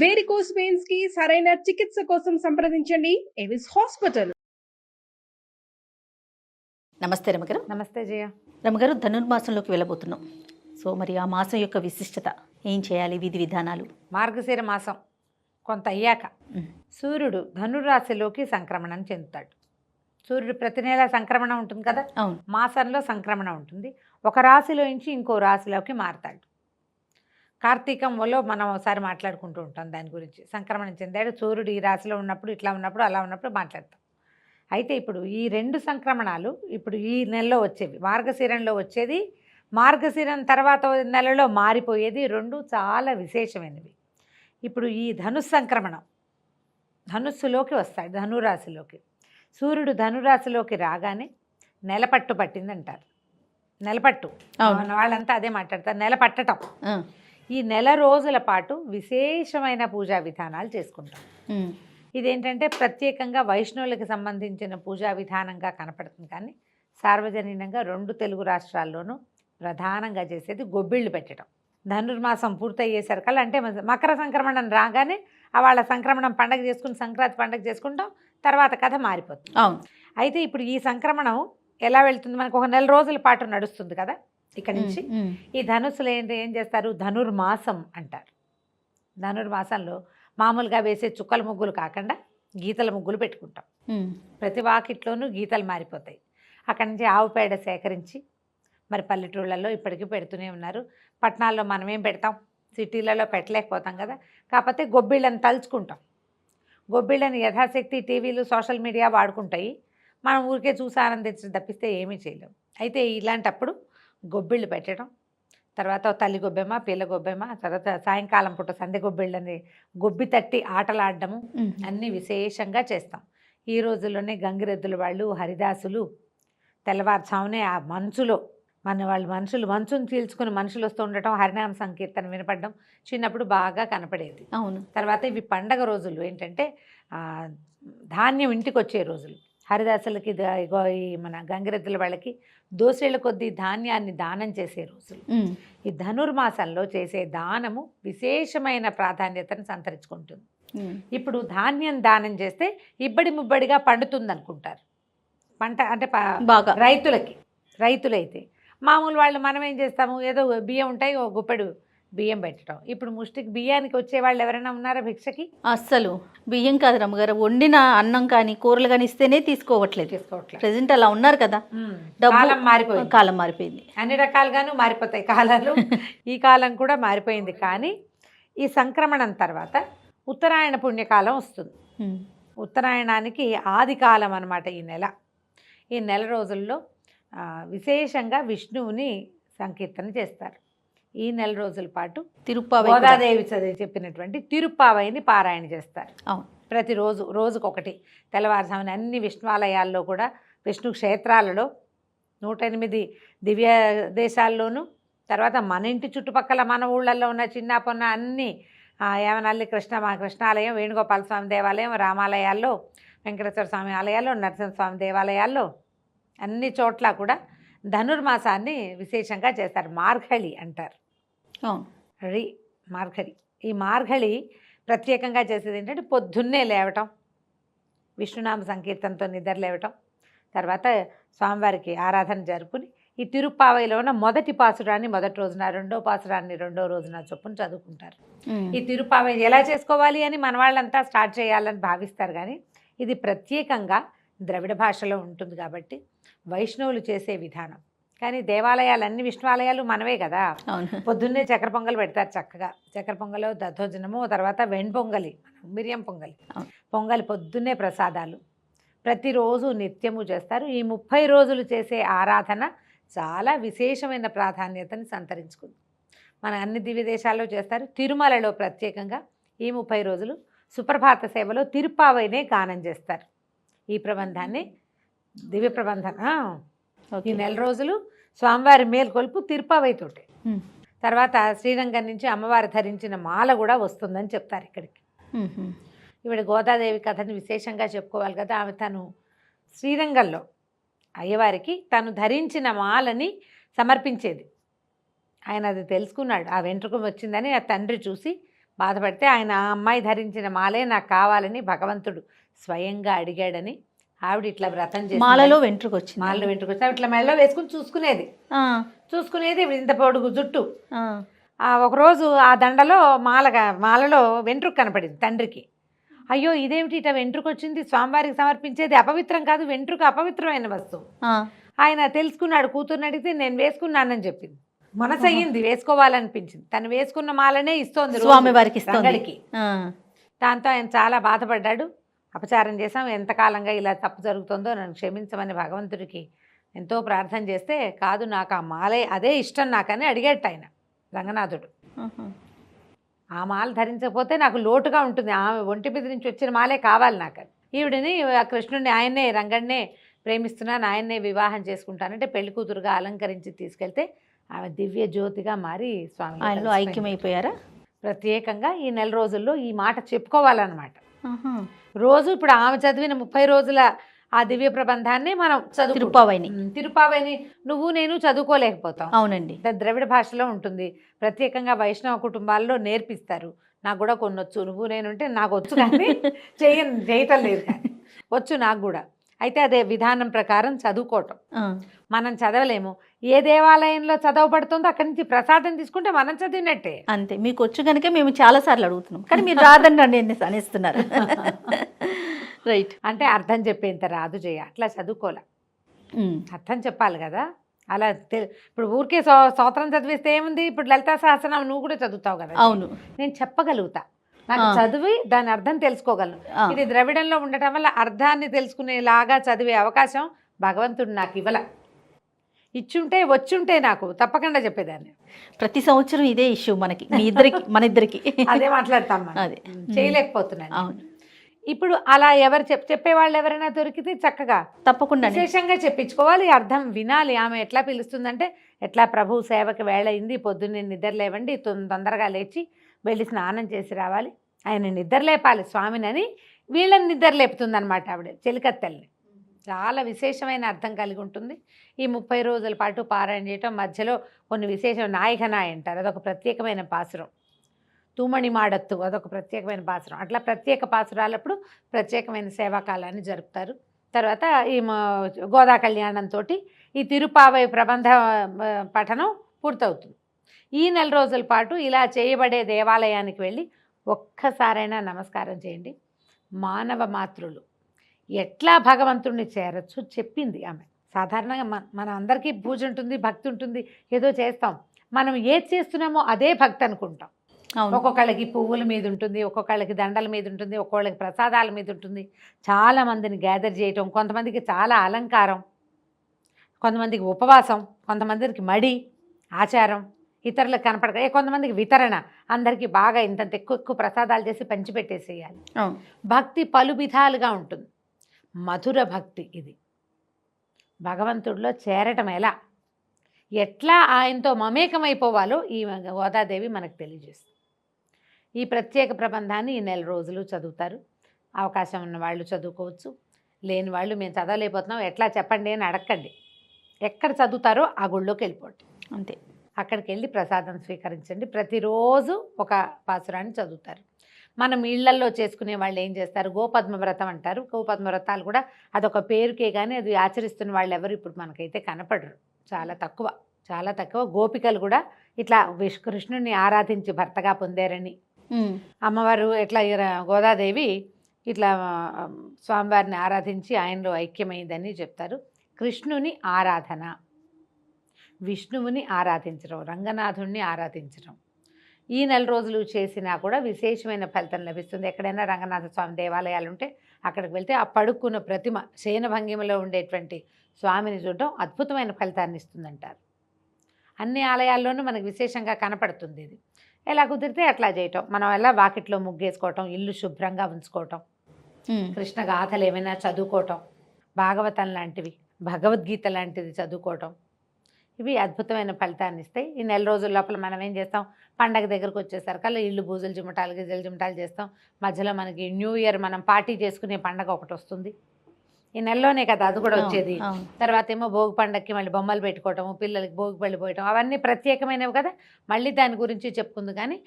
Varicose veins కి సరైన చికిత్స కోసం సంప్రదించండి ఎవిస్ హాస్పిటల్. నమస్తే రమగారు. నమస్తే జయ. రమగారు, ధనుర్మాసంలోకి వెళ్ళబోతున్నాం. సో మరి ఆ మాసం యొక్క విశిష్టత ఏం చేయాలి, విధి విధానాలు? మార్గశిర మాసం కొంత అయ్యాక సూర్యుడు ధనురాశిలోకి సంక్రమణం చెందుతాడు. సూర్యుడు ప్రతి నెల సంక్రమణ ఉంటుంది కదా, అవును. మాసంలో సంక్రమణ ఉంటుంది. ఒక రాశిలో నుంచి ఇంకో రాశిలోకి మారతాడు. కార్తీకంలో మనం ఒకసారి మాట్లాడుకుంటూ ఉంటాం దాని గురించి. సంక్రమణం చెందాడు సూర్యుడు ఈ రాశిలో ఉన్నప్పుడు, ఇట్లా ఉన్నప్పుడు, అలా ఉన్నప్పుడు మాట్లాడతాం. అయితే ఇప్పుడు ఈ రెండు సంక్రమణాలు ఇప్పుడు ఈ నెలలో వచ్చేవి. మార్గశిరంలో వచ్చేది, మార్గశిరం తర్వాత నెలలో మారిపోయేది, రెండు చాలా విశేషమైనవి. ఇప్పుడు ఈ సంక్రమణం ధనుస్సులోకి వస్తాడు, ధనురాశిలోకి. సూర్యుడు ధనురాశిలోకి రాగానే నెలపట్టు పట్టిందంటారు. నెలపట్టు వాళ్ళంతా అదే మాట్లాడతారు, నెల పట్టటం. ఈ నెల రోజుల పాటు విశేషమైన పూజా విధానాలు చేసుకుంటాం. ఇదేంటంటే ప్రత్యేకంగా వైష్ణవులకు సంబంధించిన పూజా విధానంగా కనపడుతుంది, కానీ సార్వజనీనంగా రెండు తెలుగు రాష్ట్రాల్లోనూ ప్రధానంగా చేసేది గొబ్బిళ్ళు పెట్టడం. ధనుర్మాసం పూర్తయ్యేసరికల్లా, అంటే మకర సంక్రమణం రాగానే వాళ్ళ సంక్రమణం పండగ చేసుకుని సంక్రాంతి పండగ చేసుకుంటాం, తర్వాత కథ మారిపోతుంది. అయితే ఇప్పుడు ఈ సంక్రమణం ఎలా వెళ్తుంది, మనకు ఒక నెల రోజుల పాటు నడుస్తుంది కదా. ఇక్కడ నుంచి ఈ ధనుస్సులు ఏం చేస్తారు, ధనుర్మాసం అంటారు. ధనుర్మాసంలో మామూలుగా వేసే చుక్కల ముగ్గులు కాకుండా గీతల ముగ్గులు పెట్టుకుంటాం. ప్రతి వాకిట్లోనూ గీతలు మారిపోతాయి. అక్కడి నుంచి ఆవు పేడ సేకరించి, మరి పల్లెటూళ్ళల్లో ఇప్పటికీ పెడుతూనే ఉన్నారు. పట్టణాల్లో మనమేం పెడతాం, సిటీలలో పెట్టలేకపోతాం కదా. కాకపోతే గొబ్బిళ్ళని తలుచుకుంటాం. గొబ్బిళ్ళని యథాశక్తి టీవీలు సోషల్ మీడియా వాడుకుంటాయి, మనం ఊరికే చూసి ఆనందించడం తప్పిస్తే ఏమీ చేయలేం. అయితే ఇలాంటప్పుడు గొబ్బిళ్ళు పెట్టడం, తర్వాత తల్లి గొబ్బెమ్మ, పిల్ల గొబ్బెమ్మ, తర్వాత సాయంకాలం పూట సందె గొబ్బిళ్ళని గొబ్బి తట్టి ఆటలాడడము అన్నీ విశేషంగా చేస్తాం. ఈ రోజుల్లోనే గంగిరెద్దుల వాళ్ళు, హరిదాసులు తెల్లవారుజామునే ఆ మంచులో మనుషులు మంచును చీల్చుకుని మనుషులు వస్తూ ఉండటం, హరినామ సంకీర్తన వినపడడం చిన్నప్పుడు బాగా కనపడేది. అవును. తర్వాత ఇవి పండగ రోజులు, ఏంటంటే ధాన్యం ఇంటికి వచ్చే రోజులు. హరిదాసులకి ఈ మన గంగిరెద్దుల వాళ్ళకి దోసేళ్ల కొద్దీ ధాన్యాన్ని దానం చేసే రోజులు. ఈ ధనుర్మాసంలో చేసే దానము విశేషమైన ప్రాధాన్యతను సంతరించుకుంటుంది. ఇప్పుడు ధాన్యం దానం చేస్తే ఇబ్బడి ముబ్బడిగా పండుతుంది అనుకుంటారు పంట, అంటే బాగా రైతులైతే. మామూలు వాళ్ళు మనం ఏం చేస్తాము, ఏదో బియ్యం ఉంటాయి, ఓ గుప్పెడు బియ్యం పెట్టడం. ఇప్పుడు ముష్టికి బియ్యానికి వచ్చే వాళ్ళు ఎవరైనా ఉన్నారా భిక్షకి? అస్సలు బియ్యం కాదు రమ్మగారు, వండిన అన్నం కానీ కూరలు కానీ ఇస్తేనే తీసుకోవట్లేదు. ప్రెజెంట్ అలా ఉన్నారు కదా. కాలం మారిపోయింది, అన్ని రకాలుగాను మారిపోతాయి కాలాలు. ఈ కాలం కూడా మారిపోయింది. కానీ ఈ సంక్రమణం తర్వాత ఉత్తరాయణ పుణ్యకాలం వస్తుంది. ఉత్తరాయణానికి ఆది కాలం అన్నమాట ఈ నెల రోజుల్లో విశేషంగా విష్ణువుని సంకీర్తన చేస్తారు. ఈ నెల రోజుల పాటు గోదాదేవి చెప్పినటువంటి తిరుప్పావైని పారాయణ చేస్తారు. ప్రతిరోజు రోజుకొకటి తెల్లవారుజామున అన్ని విష్ణువాలయాల్లో కూడా, విష్ణు క్షేత్రాలలో 108 దివ్య దేశాల్లోనూ, తర్వాత మన ఇంటి చుట్టుపక్కల మన ఊళ్ళల్లో ఉన్న చిన్న పొన్న అన్ని యావనల్లి కృష్ణాలయం, వేణుగోపాల స్వామి దేవాలయం, రామాలయాల్లో, వెంకటేశ్వర స్వామి ఆలయాల్లో, నరసింహస్వామి దేవాలయాల్లో అన్ని చోట్ల కూడా ధనుర్మాసాన్ని విశేషంగా చేస్తారు. మార్గళి అంటారు. మార్గళి. ఈ మార్గళి ప్రత్యేకంగా చేసేది ఏంటంటే పొద్దున్నే లేవటం, విష్ణునామ సంకీర్తనతో నిద్ర లేవటం, తర్వాత స్వామివారికి ఆరాధన జరుపుకుని ఈ తిరుప్పావైలో ఉన్న మొదటి పాసురాన్ని మొదటి రోజున, రెండో పాసురాన్ని రెండో రోజున చొప్పున చదువుకుంటారు. ఈ తిరుప్పావై ఎలా చేసుకోవాలి అని మన వాళ్ళంతా స్టార్ట్ చేయాలని భావిస్తారు, కానీ ఇది ప్రత్యేకంగా ద్రవిడ భాషలో ఉంటుంది కాబట్టి వైష్ణవులు చేసే విధానం. కానీ దేవాలయాలు, అన్ని విష్ణువాలయాలు మనవే కదా. పొద్దున్నే చక్కెర పొంగల్ పెడతారు చక్కగా. చక్కెర పొంగలు, దద్దోజనము, తర్వాత వెణ్పొంగలి, మిరియం పొంగలి పొద్దున్నే ప్రసాదాలు ప్రతిరోజు నిత్యము చేస్తారు. ఈ 30 రోజులు చేసే ఆరాధన చాలా విశేషమైన ప్రాధాన్యతని సంతరించుకుంది. మన అన్ని దివ్య దేశాల్లో చేస్తారు. తిరుమలలో ప్రత్యేకంగా ఈ 30 రోజులు సుప్రభాత సేవలో తిరుప్పావైనే గానం చేస్తారు. ఈ ప్రబంధాన్ని దివ్య ప్రబంధన ఈ నెల రోజులు స్వామివారి మేల్కొల్పు తిరుప్పావైతోటే. తర్వాత శ్రీరంగం నుంచి అమ్మవారు ధరించిన మాల కూడా వస్తుందని చెప్తారు ఇక్కడికి. ఇవిడ గోదాదేవి కథని విశేషంగా చెప్పుకోవాలి కదా. ఆమె తను శ్రీరంగంలో అయ్యవారికి తను ధరించిన మాలని సమర్పించేది. ఆయన అది తెలుసుకున్నాడు. ఆ వెంట్రుక వచ్చిందని ఆ తండ్రి చూసి బాధపడితే ఆయన ఆ అమ్మాయి ధరించిన మాలే నాకు కావాలని భగవంతుడు స్వయంగా అడిగాడని ఆవిడ ఇట్లా వ్రతం చేసి మాలలో వెంట్రుకు వచ్చింది. మాలలో వెంట్రుకు వచ్చి ఇట్లా మెడలో వేసుకుని చూసుకునేది ఇంత పొడుగు జుట్టు. ఒకరోజు ఆ దండలో మాలలో వెంట్రుకు కనపడింది తండ్రికి. అయ్యో ఇదేమిటి ఇట్లా వెంట్రుకు వచ్చింది, స్వామివారికి సమర్పించేది అపవిత్రం కాదు, వెంట్రుకు అపవిత్రమైన వస్తువు. ఆయన తెలుసుకున్నాడు, కూతుర్ని అడిగితే నేను వేసుకున్నానని చెప్పింది. మనసు అయ్యింది, వేసుకోవాలనిపించింది. తను వేసుకున్న మాలనే ఇస్తోంది స్వామివారికి రంగడికి. దాంతో ఆయన చాలా బాధపడ్డాడు. అపచారం చేశాం, ఎంతకాలంగా ఇలా తప్పు జరుగుతుందో నన్ను క్షమించమని భగవంతుడికి ఎంతో ప్రార్థన చేస్తే, కాదు నాకు ఆ మాలే అదే ఇష్టం నాకని అడిగాడు ఆయన రంగనాథుడు. ఆ మాల ధరించకపోతే నాకు లోటుగా ఉంటుంది, ఆమె ఒంటి మీద నుంచి వచ్చిన మాలే కావాలి నాకు. ఈవిడిని కృష్ణుడిని ఆయన్నే రంగడినే ప్రేమిస్తున్నాను, ఆయన్నే వివాహం చేసుకుంటానంటే పెళ్లి కూతురుగా అలంకరించి తీసుకెళ్తే ఆమె దివ్య జ్యోతిగా మారి స్వామి ఆయనలో ఐక్యమైపోయారా. ప్రత్యేకంగా ఈ నెల రోజుల్లో ఈ మాట చెప్పుకోవాలన్నమాట. రోజు ఇప్పుడు ఆమె చదివిన 30 రోజుల ఆ దివ్య ప్రబంధాన్ని మనం తిరుపావైని నువ్వు నేను చదువుకోలేకపోతాం. అవునండి, ద్రవిడ భాషలో ఉంటుంది, ప్రత్యేకంగా వైష్ణవ కుటుంబాల్లో నేర్పిస్తారు. నాకు కూడా కొన్ని వచ్చు, నువ్వు నేను అంటే నాకు వచ్చు కానీ చేయటం లేదు, కానీ వచ్చు నాకు కూడా. అయితే అదే విధానం ప్రకారం చదువుకోవటం. మనం చదవలేము, ఏ దేవాలయంలో చదవబడుతుందో అక్కడి నుంచి ప్రసాదం తీసుకుంటే మనం చదివినట్టే. అంతే, మీకు వచ్చు కనుక మేము చాలా సార్లు అడుగుతున్నాం, కానీ మీరు రాదని అనేస్తున్నారు. రైట్, అంటే అర్థం చెప్పేంత రాదు జయ, అట్లా చదువుకోలే, అర్థం చెప్పాలి కదా. అలా ఇప్పుడు ఊరికే స్తోత్రం చదివిస్తే ఏముంది, ఇప్పుడు లలితా సహస్రనామం నువ్వు కూడా చదువుతావు కదా. అవును, నేను చెప్పగలుగుతా, నాకు చదివి దాని అర్థం తెలుసుకోగలను. ఇది ద్రవిడంలో ఉండటం వల్ల అర్థాన్ని తెలుసుకునేలాగా చదివే అవకాశం భగవంతుడు నాకు ఇవ్వల. ఇచ్చుంటే వచ్చుంటే నాకు తప్పకుండా చెప్పేదాన్ని. ప్రతి సంవత్సరం ఇదే ఇష్యూ మనకి, మన ఇద్దరికి అదే మాట్లాడతాం, అదే చేయలేకపోతున్నాను. అవును, ఇప్పుడు అలా ఎవరు చెప్పేవాళ్ళు ఎవరైనా దొరికితే చక్కగా తప్పకుండా విశేషంగా చెప్పించుకోవాలి, అర్థం వినాలి. ఆమె ఎట్లా పిలుస్తుందంటే, ఎట్లా ప్రభు సేవకి వేళ అయింది, పొద్దున్నే నిద్ర లేవండి, తొందరగా లేచి వెళ్ళి స్నానం చేసి రావాలి, ఆయన నిద్ర లేపాలి స్వామినని వీళ్ళని నిద్ర లేపుతుంది అనమాట ఆవిడ చెలికత్తెల్ని. చాలా విశేషమైన అర్థం కలిగి ఉంటుంది. ఈ 30 రోజుల పాటు పారాయణ చేయటం, మధ్యలో కొన్ని విశేషం నాయకనాయ అంటారు, అదొక ప్రత్యేకమైన పాసురం. తూమణి మాడత్తు అదొక ప్రత్యేకమైన పాసురం. అట్లా ప్రత్యేక పాసురాలప్పుడు ప్రత్యేకమైన సేవాకాలాన్ని జరుపుతారు. తర్వాత ఈ గోదా కళ్యాణంతో ఈ తిరుపావై ప్రబంధ పఠనం పూర్తవుతుంది. ఈ నెల రోజుల పాటు ఇలా చేయబడే దేవాలయానికి వెళ్ళి ఒక్కసారైనా నమస్కారం చేయండి. మానవ మాతృలు ఎట్లా భగవంతుడిని చేరచ్చు చెప్పింది ఆమె. సాధారణంగా మన అందరికీ పూజ ఉంటుంది, భక్తి ఉంటుంది, ఏదో చేస్తాం. మనం ఏది చేస్తున్నామో అదే భక్తి అనుకుంటాం. ఒక్కొక్కళ్ళకి పువ్వుల మీద ఉంటుంది, ఒక్కొక్కళ్ళకి దండల మీద ఉంటుంది, ఒక్కొక్కళ్ళకి ప్రసాదాల మీద ఉంటుంది. చాలామందిని గ్యాదర్ చేయటం, కొంతమందికి చాలా అలంకారం, కొంతమందికి ఉపవాసం, కొంతమందికి మడి ఆచారం, ఇతరులకు కనపడక కొంతమందికి వితరణ, అందరికీ బాగా ఇంత ఎక్కువ ప్రసాదాలు చేసి పంచిపెట్టేసేయాలి. భక్తి పలు విధాలుగా ఉంటుంది. మధుర భక్తి ఇది. భగవంతుడిలో చేరటం ఎట్లా ఆయనతో మమేకమైపోవాలో ఈ గోదాదేవి మనకు తెలియజేస్తుంది. ఈ ప్రత్యేక ప్రబంధాన్ని ఈ నెల రోజులు చదువుతారు. అవకాశం ఉన్న వాళ్ళు చదువుకోవచ్చు, లేని వాళ్ళు మేము చదవలేకపోతున్నాం ఎట్లా చెప్పండి అని అడగండి. ఎక్కడ చదువుతారో ఆ గుళ్ళోకి వెళ్ళిపోండి, అంతే. అక్కడికి వెళ్ళి ప్రసాదం స్వీకరించండి. ప్రతిరోజు ఒక పాసురాన్ని చదువుతారు. మనం ఇళ్లల్లో చేసుకునే వాళ్ళు ఏం చేస్తారు, గోపద్మ వ్రతం అంటారు. గోపద్మ వ్రతాలు కూడా అదొక పేరుకే కానీ అది ఆచరిస్తున్న వాళ్ళు ఎవరు ఇప్పుడు మనకైతే కనపడరు, చాలా తక్కువ. గోపికలు కూడా ఇట్లా కృష్ణుడిని ఆరాధించి భర్తగా పొందారని, అమ్మవారు ఎట్లా గోదాదేవి ఇట్లా స్వామివారిని ఆరాధించి ఆయనలో ఐక్యమైందని చెప్తారు. కృష్ణుని ఆరాధన, విష్ణువుని ఆరాధించడం, రంగనాథుణ్ణి ఆరాధించడం ఈ నెల రోజులు చేసినా కూడా విశేషమైన ఫలితం లభిస్తుంది. ఎక్కడైనా రంగనాథ స్వామి దేవాలయాలు ఉంటే అక్కడికి వెళ్తే ఆ పడుకున్న ప్రతిమ శయన భంగిమలో ఉండేటువంటి స్వామిని చూడటం అద్భుతమైన ఫలితాన్ని ఇస్తుందంటారు. అన్ని ఆలయాల్లోనూ మనకు విశేషంగా కనపడుతుంది ఇది. ఎలా కుదిరితే అట్లా చేయటం, మనం ఎలా వాకిట్లో ముగ్గేసుకోవటం, ఇల్లు శుభ్రంగా ఉంచుకోవటం, కృష్ణ గాథలు ఏమైనా చదువుకోవటం, భాగవతం లాంటివి, భగవద్గీత లాంటిది చదువుకోవటం, ఇవి అద్భుతమైన ఫలితాన్ని ఇస్తాయి. ఈ నెల రోజుల లోపల మనం ఏం చేస్తాం, పండగ దగ్గరకు వచ్చేసరికల్లా ఇల్లు బూజులు గిజలు చిమటాలు చేస్తాం. మధ్యలో మనకి న్యూ ఇయర్ మనం పార్టీ చేసుకునే పండగ ఒకటి వస్తుంది. ఈ నెలలోనే కదా అది కూడా అవును, వచ్చేది. అవును. తర్వాత ఏమో భోగి పండక్కి మళ్ళీ బొమ్మలు పెట్టుకోవటము, పిల్లలకి భోగి పళ్ళు పోయటం, అవన్నీ ప్రత్యేకమైనవి కదా. మళ్ళీ దాని గురించి చెప్పుకుంది కానీ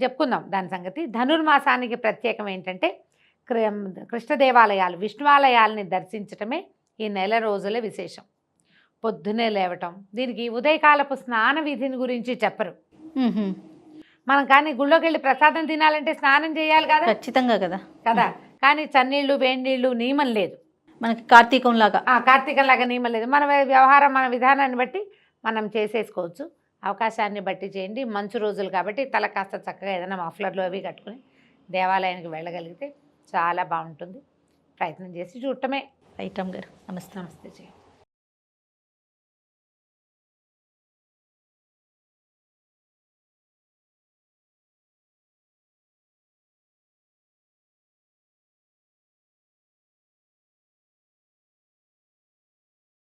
చెప్పుకుందాం దాని సంగతి. ధనుర్మాసానికి ప్రత్యేకం ఏంటంటే కృష్ణ దేవాలయాలు, విష్ణువాలయాలని దర్శించటమే ఈ నెల రోజుల విశేషం. పొద్దునే లేవటం, దీనికి ఉదయకాలపు స్నాన విధిని గురించి చెప్పరు. మ్మ్హ్మ్. మనం కానీ గుళ్ళోకి వెళ్ళి ప్రసాదం తినాలంటే స్నానం చేయాలి కదా ఖచ్చితంగా కదా. కదా. కానీ చన్నీళ్ళు వేడి నీళ్ళు నియమం లేదు. మనకి కార్తీకం లాగా. కార్తీకంలాగా నియమం లేదు. మన వ్యవహారం, మన విధానాన్ని బట్టి మనం చేసేసుకోవచ్చు. అవకాశాన్ని బట్టి చేయండి. మంచు రోజులు కాబట్టి తల కాస్త చక్కగా ఏదైనా మఫ్లర్లు అవి కట్టుకుని దేవాలయానికి వెళ్ళగలిగితే చాలా బాగుంటుంది. ప్రయత్నం చేసి చూడటమే. రైట్ అమ్మ గారు, నమస్తే. నమస్తే.